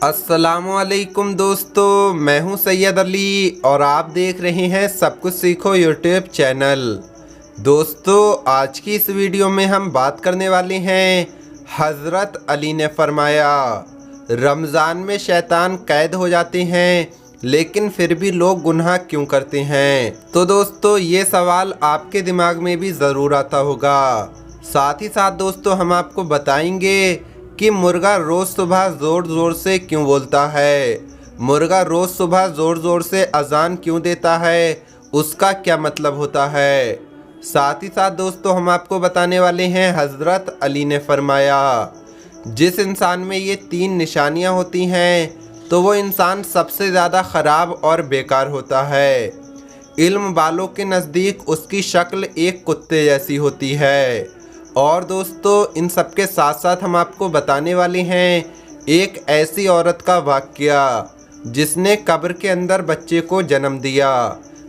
अस्सलामुअलैकुम दोस्तों, मैं हूं सैयद अली और आप देख रहे हैं सब कुछ सीखो यूट्यूब चैनल। दोस्तों, आज की इस वीडियो में हम बात करने वाले हैं हज़रत अली ने फरमाया रमज़ान में शैतान कैद हो जाते हैं लेकिन फिर भी लोग गुनाह क्यों करते हैं। तो दोस्तों, ये सवाल आपके दिमाग में भी ज़रूर आता होगा। साथ ही साथ दोस्तों, हम आपको बताएंगे कि मुर्गा रोज़ सुबह ज़ोर ज़ोर से क्यों बोलता है, मुर्गा रोज़ सुबह ज़ोर ज़ोर से अजान क्यों देता है, उसका क्या मतलब होता है। साथ ही साथ दोस्तों, हम आपको बताने वाले हैं हज़रत अली ने फरमाया जिस इंसान में ये 3 निशानियां होती हैं तो वो इंसान सबसे ज़्यादा ख़राब और बेकार होता है। इल्म वालों के नज़दीक उसकी शक्ल एक कुत्ते जैसी होती है। और दोस्तों, इन सब के साथ साथ हम आपको बताने वाले हैं एक ऐसी औरत का वाक़या जिसने कब्र के अंदर बच्चे को जन्म दिया।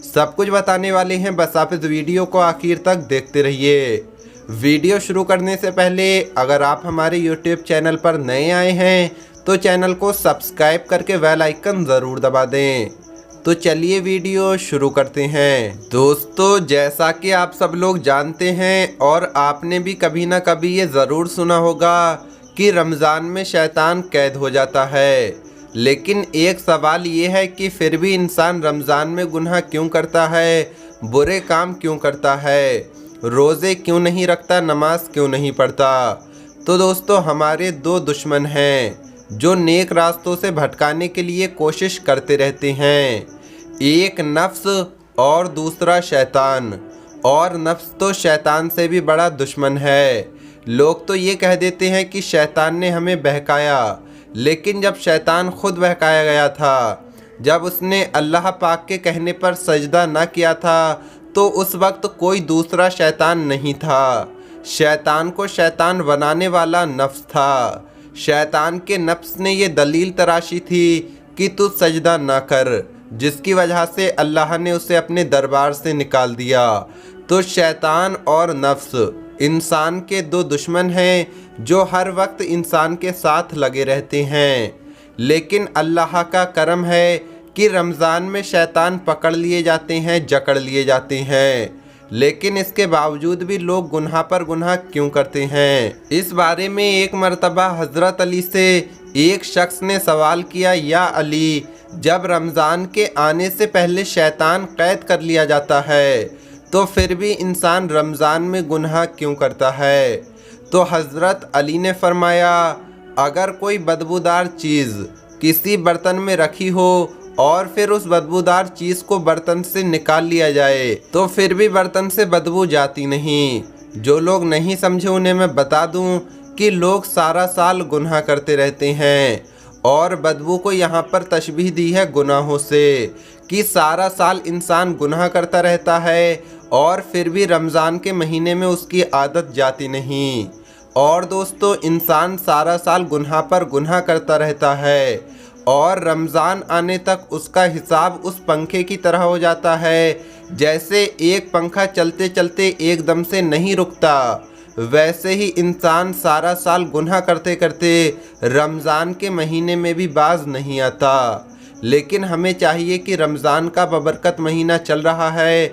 सब कुछ बताने वाले हैं, बस आप इस वीडियो को आखिर तक देखते रहिए। वीडियो शुरू करने से पहले अगर आप हमारे यूट्यूब चैनल पर नए आए हैं तो चैनल को सब्सक्राइब करके बेल आइकन ज़रूर दबा दें। तो चलिए वीडियो शुरू करते हैं। दोस्तों, जैसा कि आप सब लोग जानते हैं और आपने भी कभी ना कभी ये ज़रूर सुना होगा कि रमज़ान में शैतान कैद हो जाता है। लेकिन एक सवाल ये है कि फिर भी इंसान रमज़ान में गुनाह क्यों करता है, बुरे काम क्यों करता है, रोज़े क्यों नहीं रखता, नमाज क्यों नहीं पढ़ता। तो दोस्तों, हमारे 2 दुश्मन हैं जो नेक रास्तों से भटकाने के लिए कोशिश करते रहते हैं, एक नफ्स और दूसरा शैतान। और नफ्स तो शैतान से भी बड़ा दुश्मन है। लोग तो ये कह देते हैं कि शैतान ने हमें बहकाया, लेकिन जब शैतान खुद बहकाया गया था, जब उसने अल्लाह पाक के कहने पर सजदा न किया था, तो उस वक्त कोई दूसरा शैतान नहीं था। शैतान को शैतान बनाने वाला नफ्स था। शैतान के नफ्स ने ये दलील तराशी थी कि तू सजदा ना कर, जिसकी वजह से अल्लाह ने उसे अपने दरबार से निकाल दिया। तो शैतान और नफ्स इंसान के 2 दुश्मन हैं जो हर वक्त इंसान के साथ लगे रहते हैं। लेकिन अल्लाह का करम है कि रमज़ान में शैतान पकड़ लिए जाते हैं, जकड़ लिए जाते हैं। लेकिन इसके बावजूद भी लोग गुनाह पर गुनाह क्यों करते हैं। इस बारे में एक मर्तबा हज़रत अली से एक शख्स ने सवाल किया, या अली, जब रमज़ान के आने से पहले शैतान कैद कर लिया जाता है तो फिर भी इंसान रमज़ान में गुनाह क्यों करता है। तो हज़रत अली ने फरमाया, अगर कोई बदबूदार चीज़ किसी बर्तन में रखी हो और फिर उस बदबूदार चीज़ को बर्तन से निकाल लिया जाए तो फिर भी बर्तन से बदबू जाती नहीं। जो लोग नहीं समझे उन्हें मैं बता दूं कि लोग सारा साल गुनाह करते रहते हैं और बदबू को यहाँ पर तशबीह दी है गुनाहों से, कि सारा साल इंसान गुनाह करता रहता है और फिर भी रमज़ान के महीने में उसकी आदत जाती नहीं। और दोस्तों, इंसान सारा साल गुनाह पर गुनाह करता रहता है और रमज़ान आने तक उसका हिसाब उस पंखे की तरह हो जाता है। जैसे एक पंखा चलते चलते एकदम से नहीं रुकता, वैसे ही इंसान सारा साल गुनाह करते करते रमज़ान के महीने में भी बाज नहीं आता। लेकिन हमें चाहिए कि रमज़ान का बबरकत महीना चल रहा है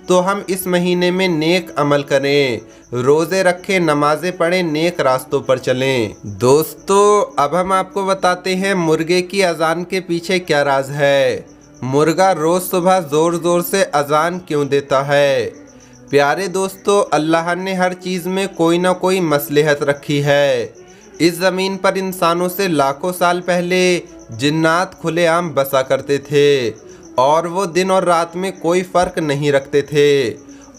तो हम इस महीने में नेक अमल करें, रोज़े रखें, नमाज़ें पढ़ें, नेक रास्तों पर चलें। दोस्तों, अब हम आपको बताते हैं मुर्गे की अजान के पीछे क्या राज है। मुर्गा रोज़ सुबह ज़ोर ज़ोर से अजान क्यों देता है। प्यारे दोस्तों, अल्लाह ने हर चीज़ में कोई ना कोई मसलहत रखी है। इस ज़मीन पर इंसानों से लाखों साल पहले जिन्नात खुलेआम बसा करते थे और वो दिन और रात में कोई फ़र्क नहीं रखते थे।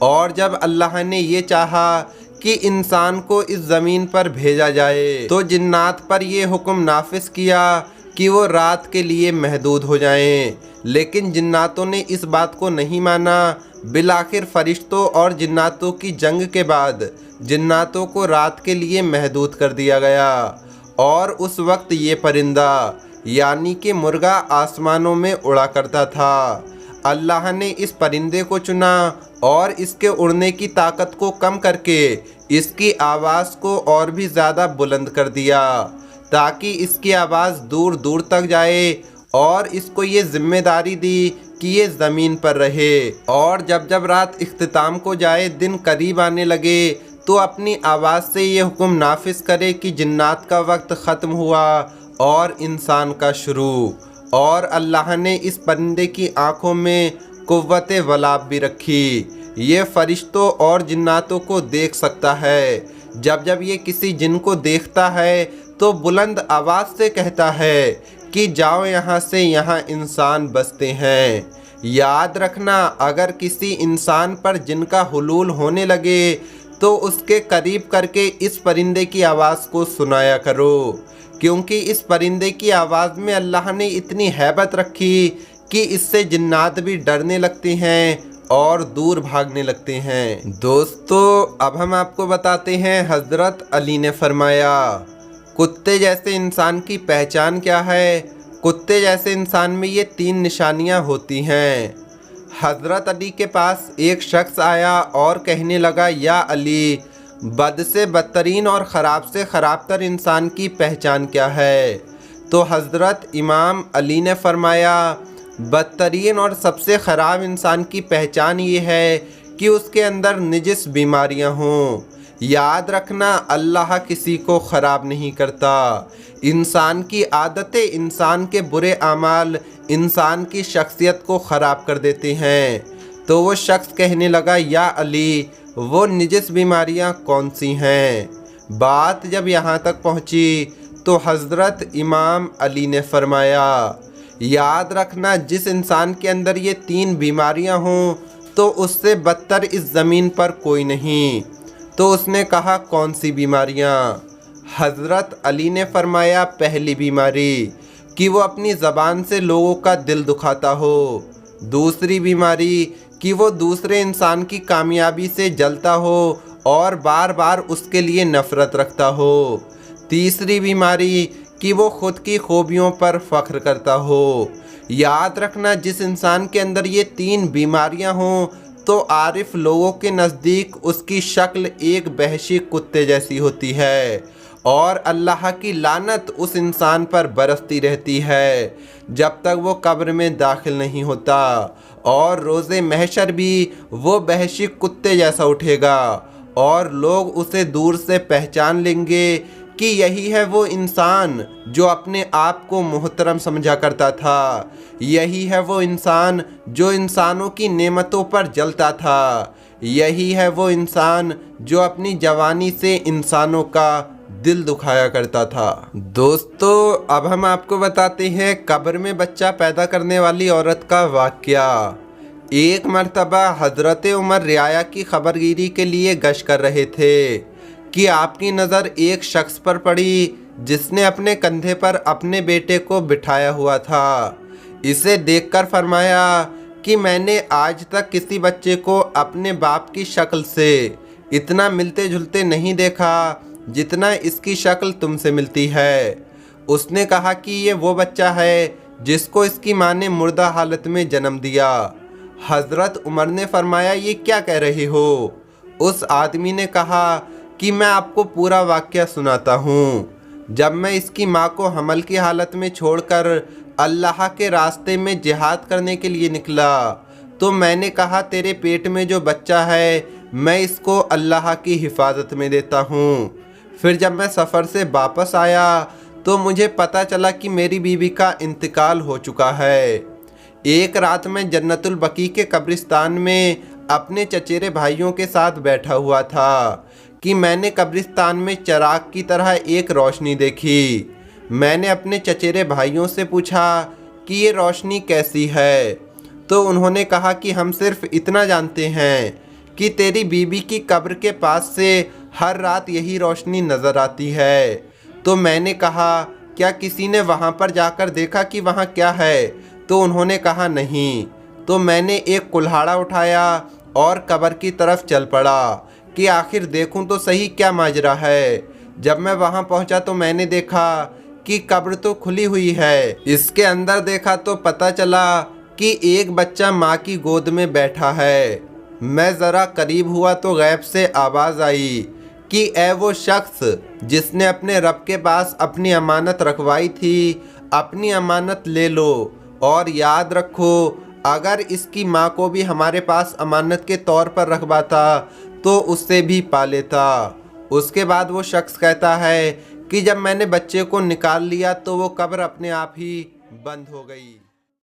और जब अल्लाह ने ये चाहा कि इंसान को इस ज़मीन पर भेजा जाए तो जिन्नात पर ये हुक्म नाफिज किया कि वो रात के लिए महदूद हो जाएं। लेकिन जिन्नातों ने इस बात को नहीं माना। बिलाखिर फरिश्तों और जिन्नातों की जंग के बाद जिन्नातों को रात के लिए महदूद कर दिया गया और उस वक्त ये परिंदा यानी कि मुर्गा आसमानों में उड़ा करता था। अल्लाह ने इस परिंदे को चुना और इसके उड़ने की ताकत को कम करके इसकी आवाज़ को और भी ज़्यादा बुलंद कर दिया ताकि इसकी आवाज़ दूर दूर तक जाए, और इसको ये जिम्मेदारी दी कि ये ज़मीन पर रहे। और जब जब रात इख्तिताम को जाए, दिन करीब आने लगे, तो अपनी आवाज़ से ये हुक्म नाफिज करे कि जिन्नात का वक्त ख़त्म हुआ और इंसान का शुरू। और अल्लाह ने इस परिंदे की आँखों में कुव्वत वलाब भी रखी। ये फरिश्तों और जिन्नातों को देख सकता है। जब जब ये किसी जिन को देखता है तो बुलंद आवाज़ से कहता है कि जाओ यहाँ से, यहाँ इंसान बसते हैं। याद रखना, अगर किसी इंसान पर जिन का हुलूल होने लगे तो उसके करीब करके इस परिंदे की आवाज़ को सुनाया करो, क्योंकि इस परिंदे की आवाज़ में अल्लाह ने इतनी हैबत रखी कि इससे जिन्नात भी डरने लगते हैं और दूर भागने लगते हैं। दोस्तों, अब हम आपको बताते हैं हज़रत अली ने फरमाया, कुत्ते जैसे इंसान की पहचान क्या है। कुत्ते जैसे इंसान में ये 3 निशानियां होती हैं। हज़रत अली के पास एक शख्स आया और कहने लगा, या अली, बद से बदतरीन और ख़राब से ख़राब तर इंसान की पहचान क्या है। तो हज़रत इमाम अली ने फरमाया, बदतरीन और सबसे ख़राब इंसान की पहचान ये है कि उसके अंदर निजिस बीमारियां हों। याद रखना, अल्लाह किसी को ख़राब नहीं करता। इंसान की आदतें, इंसान के बुरे आमाल इंसान की शख्सियत को ख़राब कर देते हैं। तो वो शख्स कहने लगा, या अली, वो निजिस बीमारियां कौन सी हैं। बात जब यहाँ तक पहुँची तो हज़रत इमाम अली ने फरमाया, याद रखना, जिस इंसान के अंदर ये 3 बीमारियां हों तो उससे बदतर इस ज़मीन पर कोई नहीं। तो उसने कहा, कौन सी बीमारियां। हज़रत अली ने फरमाया, पहली बीमारी कि वो अपनी ज़बान से लोगों का दिल दुखाता हो। दूसरी बीमारी कि वो दूसरे इंसान की कामयाबी से जलता हो और बार बार उसके लिए नफ़रत रखता हो। तीसरी बीमारी कि वो ख़ुद की खूबियों पर फ़ख्र करता हो। याद रखना, जिस इंसान के अंदर ये 3 बीमारियां हों तो आरिफ लोगों के नज़दीक उसकी शक्ल एक वहशी कुत्ते जैसी होती है और अल्लाह की लानत उस इंसान पर बरसती रहती है जब तक वो कब्र में दाखिल नहीं होता। और रोज़े महशर भी वो वहशी कुत्ते जैसा उठेगा और लोग उसे दूर से पहचान लेंगे कि यही है वो इंसान जो अपने आप को मोहतरम समझा करता था। यही है वो इंसान जो इंसानों की नेमतों पर जलता था। यही है वो इंसान जो अपनी जवानी से इंसानों का दिल दुखाया करता था। दोस्तों, अब हम आपको बताते हैं कब्र में बच्चा पैदा करने वाली औरत का वाक़या। एक मर्तबा हज़रत उमर रियाया की खबरगिरी के लिए गश्त कर रहे थे कि आपकी नज़र एक शख्स पर पड़ी जिसने अपने कंधे पर अपने बेटे को बिठाया हुआ था। इसे देखकर फरमाया कि मैंने आज तक किसी बच्चे को अपने बाप की शक्ल से इतना मिलते जुलते नहीं देखा जितना इसकी शक्ल तुमसे मिलती है। उसने कहा कि ये वो बच्चा है जिसको इसकी माँ ने मुर्दा हालत में जन्म दिया। हज़रत उमर ने फरमाया, ये क्या कह रहे हो। उस आदमी ने कहा कि मैं आपको पूरा वाक़या सुनाता हूँ। जब मैं इसकी माँ को हमल की हालत में छोड़कर अल्लाह के रास्ते में जिहाद करने के लिए निकला तो मैंने कहा, तेरे पेट में जो बच्चा है मैं इसको अल्लाह की हिफाजत में देता हूँ। फिर जब मैं सफ़र से वापस आया तो मुझे पता चला कि मेरी बीवी का इंतकाल हो चुका है। एक रात मैं जन्नतुल बकी के कब्रिस्तान में अपने चचेरे भाइयों के साथ बैठा हुआ था कि मैंने कब्रिस्तान में चिराग की तरह एक रोशनी देखी। मैंने अपने चचेरे भाइयों से पूछा कि ये रोशनी कैसी है, तो उन्होंने कहा कि हम सिर्फ इतना जानते हैं कि तेरी बीबी की कब्र के पास से हर रात यही रोशनी नज़र आती है। तो मैंने कहा, क्या किसी ने वहाँ पर जाकर देखा कि वहाँ क्या है? तो उन्होंने कहा, नहीं। तो मैंने एक कुल्हाड़ा उठाया और कब्र की तरफ चल पड़ा कि आखिर देखूं तो सही क्या माजरा है। जब मैं वहां पहुंचा तो मैंने देखा कि कब्र तो खुली हुई है। इसके अंदर देखा तो पता चला कि एक बच्चा माँ की गोद में बैठा है। मैं ज़रा करीब हुआ तो गैब से आवाज़ आई कि ऐ वो शख्स जिसने अपने रब के पास अपनी अमानत रखवाई थी, अपनी अमानत ले लो और याद रखो अगर इसकी माँ को भी हमारे पास अमानत के तौर पर रखवाता तो उससे भी पा लेता। उसके बाद वो शख्स कहता है कि जब मैंने बच्चे को निकाल लिया तो वो कब्र अपने आप ही बंद हो गई।